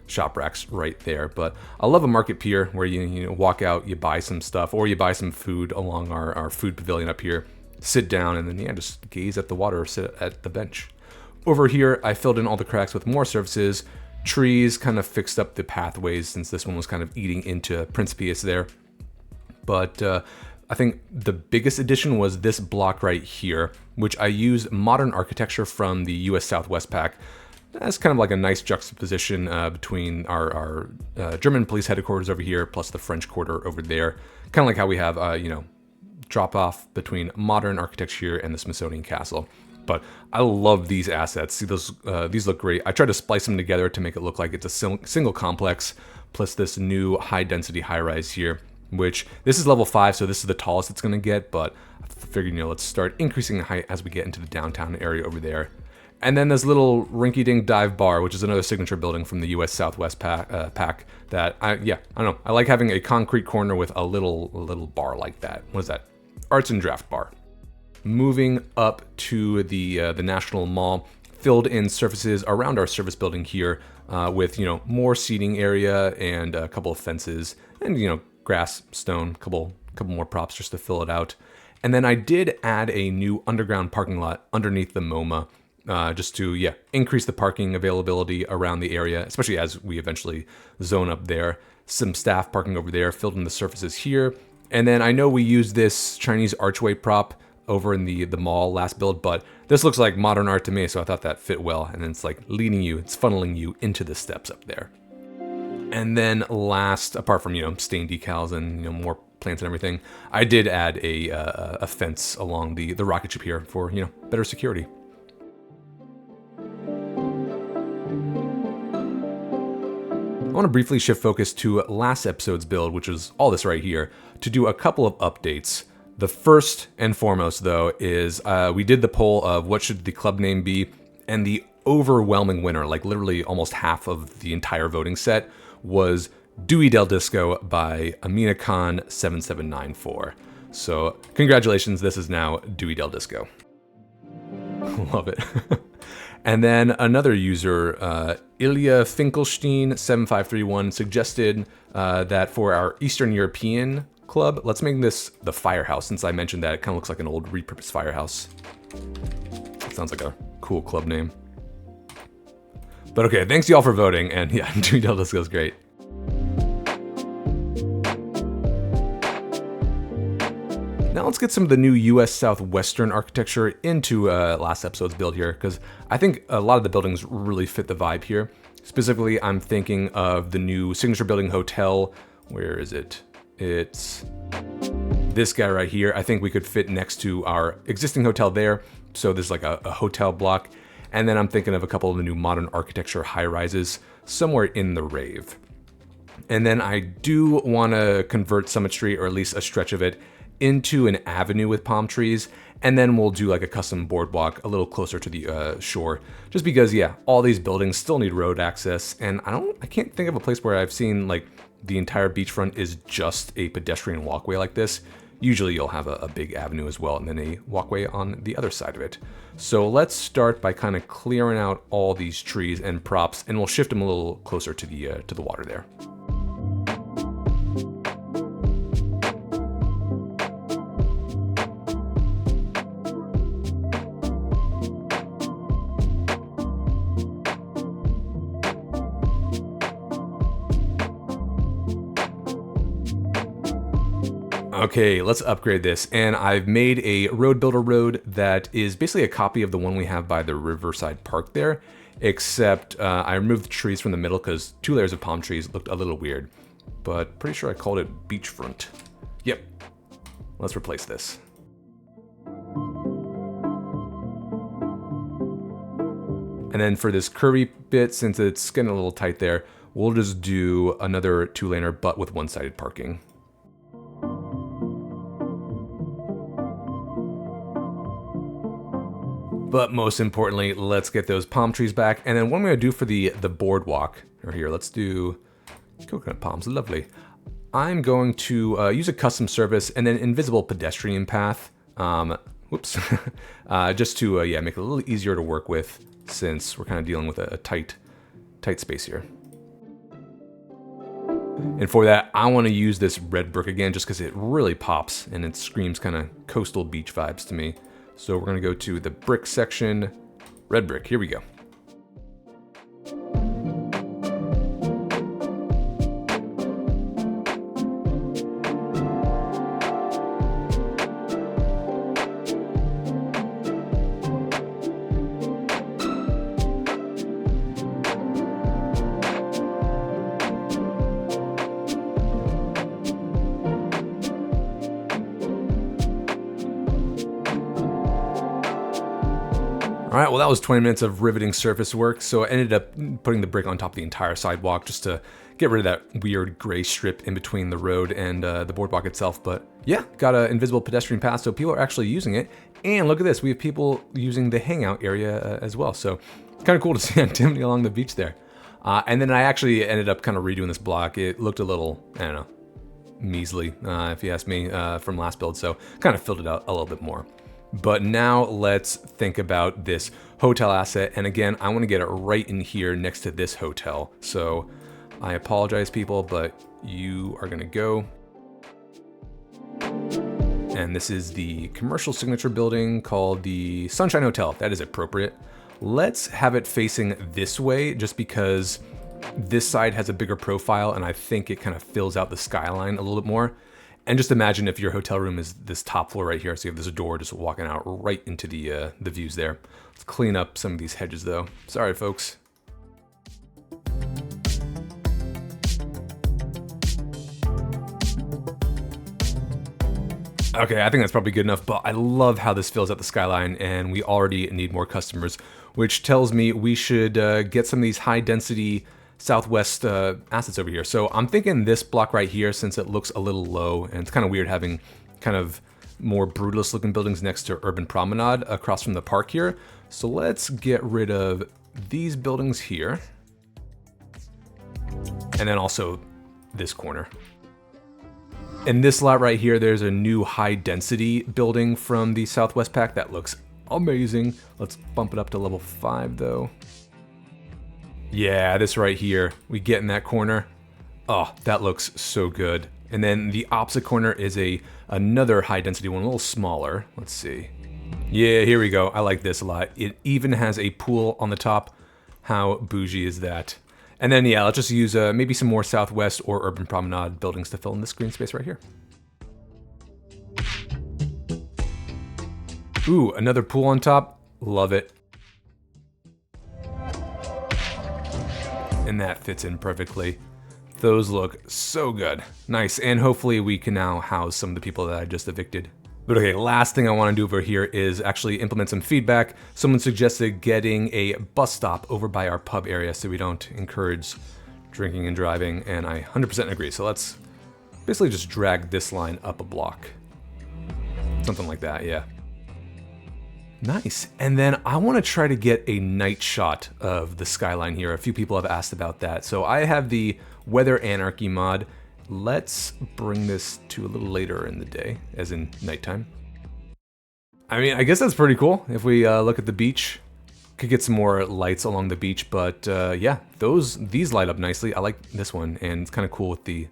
shop racks right there. But I love a market pier where you walk out, you buy some stuff, or you buy some food along our food pavilion up here, sit down, and then just gaze at the water or sit at the bench. Over here, I filled in all the cracks with more surfaces. Trees kind of fixed up the pathways since this one was kind of eating into Principious there. But I think the biggest addition was this block right here, which I used modern architecture from the US Southwest pack. That's kind of like a nice juxtaposition between our German police headquarters over here, plus the French Quarter over there. Kind of like how we have, drop off between modern architecture here and the Smithsonian Castle. But I love these assets. See, these look great. I tried to splice them together to make it look like it's a single complex, plus this new high-density high-rise here, which this is level 5, so this is the tallest it's going to get, but I figured, let's start increasing the height as we get into the downtown area over there. And then this little rinky-dink dive bar, which is another signature building from the US Southwest pack that, I don't know, I like having a concrete corner with a little bar like that. What is that? Arts and Draft Bar. Moving up to the National Mall, filled in surfaces around our service building here with, more seating area and a couple of fences and, grass, stone, couple more props just to fill it out. And then I did add a new underground parking lot underneath the MoMA just to, increase the parking availability around the area, especially as we eventually zone up there. Some staff parking over there, filled in the surfaces here. And then I know we used this Chinese archway prop over in the mall last build, but this looks like modern art to me, so I thought that fit well. And then it's like it's funneling you into the steps up there. And then last, apart from, stained decals and, more plants and everything, I did add a fence along the rocket ship here for, better security. I want to briefly shift focus to last episode's build, which was all this right here, to do a couple of updates. The first and foremost, though, is we did the poll of what should the club name be, and the overwhelming winner, like literally almost half of the entire voting set, was Dewy del Disco by Amina Khan 7794. So congratulations, this is now Dewy del Disco. Love it. And then another user, Ilya Finkelstein 7531, suggested that for our Eastern European club, let's make this the Firehouse, since I mentioned that it kind of looks like an old repurposed firehouse. That sounds like a cool club name. But okay, thanks y'all for voting, and yeah, Dewy del Disco is great. Now let's get some of the new US Southwestern architecture into last episode's build here, because I think a lot of the buildings really fit the vibe here. Specifically, I'm thinking of the new Signature Building Hotel. Where is it? It's this guy right here. I think we could fit next to our existing hotel there. So there's like a hotel block. And then I'm thinking of a couple of the new modern architecture high-rises somewhere in the Rave. And then I do want to convert Summit Street, or at least a stretch of it, into an avenue with palm trees, and then we'll do like a custom boardwalk a little closer to the shore, just because all these buildings still need road access, and I can't think of a place where I've seen like the entire beachfront is just a pedestrian walkway like this. usually you'll have a big avenue as well and then a walkway on the other side of it. So let's start by kind of clearing out all these trees and props, and we'll shift them a little closer to the water there. Okay, let's upgrade this, and I've made a road builder road that is basically a copy of the one we have by the Riverside Park there, except I removed the trees from the middle because 2 layers of palm trees looked a little weird, but pretty sure I called it beachfront. Yep, let's replace this. And then for this curvy bit, since it's getting a little tight there, we'll just do another 2-laner but with one-sided parking. But most importantly, let's get those palm trees back. And then what I'm gonna do for the boardwalk, or here, let's do coconut palms, lovely. I'm going to use a custom surface and then invisible pedestrian path. Whoops, just to yeah, make it a little easier to work with since we're kind of dealing with a tight space here. And for that, I want to use this red brick again, just because it really pops and it screams kind of coastal beach vibes to me. So we're going to go to the brick section, red brick, here we go. All right, well, that was 20 minutes of riveting surface work. So I ended up putting the brick on top of the entire sidewalk just to get rid of that weird gray strip in between the road and the boardwalk itself. But yeah, got an invisible pedestrian path, so people are actually using it. And look at this, we have people using the hangout area as well. So kind of cool to see activity along the beach there. And then I actually ended up kind of redoing this block. It looked a little, I don't know, measly, if you ask me, from last build. So kind of filled it out a little bit more. But now let's think about this hotel asset. And again, I want to get it right in here next to this hotel. So I apologize, people, but you are going to go. And this is the commercial signature building called the Sunshine Hotel. That is appropriate. Let's have it facing this way just because this side has a bigger profile and I think it kind of fills out the skyline a little bit more. And just imagine if your hotel room is this top floor right here, so you have this door just walking out right into the views there. Let's clean up some of these hedges though. Sorry, folks. Okay, I think that's probably good enough, but I love how this fills out the skyline and we already need more customers, which tells me we should get some of these high density Southwest assets over here. So I'm thinking this block right here, since it looks a little low and it's kind of weird having kind of more brutalist looking buildings next to Urban Promenade across from the park here. So let's get rid of these buildings here. And then also this corner. In this lot right here, there's a new high density building from the Southwest Pack that looks amazing. Let's bump it up to level 5 though. Yeah, this right here, we get in that corner. Oh, that looks so good. And then the opposite corner is another high density one, a little smaller. Let's see. Yeah, here we go. I like this a lot. It even has a pool on the top. How bougie is that? And then yeah, let's just use maybe some more Southwest or Urban Promenade buildings to fill in this green space right here. Ooh, another pool on top. Love it. And that fits in perfectly. Those look so good. Nice, and hopefully we can now house some of the people that I just evicted. But okay, last thing I want to do over here is actually implement some feedback. Someone suggested getting a bus stop over by our pub area so we don't encourage drinking and driving, and I 100% agree. So let's basically just drag this line up a block. Something like that, yeah. Nice, and then I want to try to get a night shot of the skyline here. A few people have asked about that. So I have the Weather Anarchy mod, Let's bring this to a little later in the day, as in nighttime. I mean, I guess that's pretty cool. If we look at the beach, could get some more lights along the beach, but yeah, these light up nicely. I like this one, and it's kind of cool with the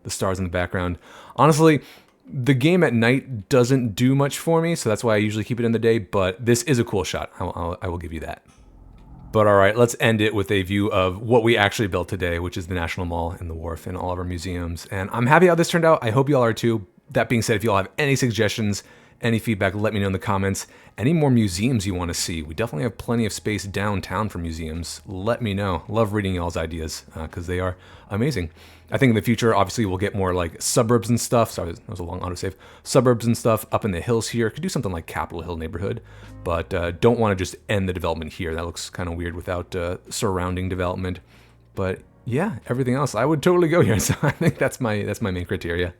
stars in the background. Honestly, the game at night doesn't do much for me, so that's why I usually keep it in the day, but this is a cool shot. I will give you that. But all right, let's end it with a view of what we actually built today, which is the National Mall and the Wharf and all of our museums. And I'm happy how this turned out. I hope you all are too. That being said, if you all have any suggestions, any feedback, let me know in the comments. Any more museums you want to see? We definitely have plenty of space downtown for museums. Let me know. Love reading y'all's ideas because they are amazing. I think in the future, obviously, we'll get more like suburbs and stuff. Sorry, that was a long autosave. Suburbs and stuff up in the hills here. Could do something like Capitol Hill neighborhood, but don't want to just end the development here. That looks kind of weird without surrounding development. But yeah, everything else, I would totally go here. So I think that's my main criteria.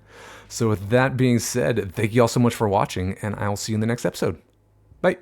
So with that being said, thank you all so much for watching, and I will see you in the next episode. Bye.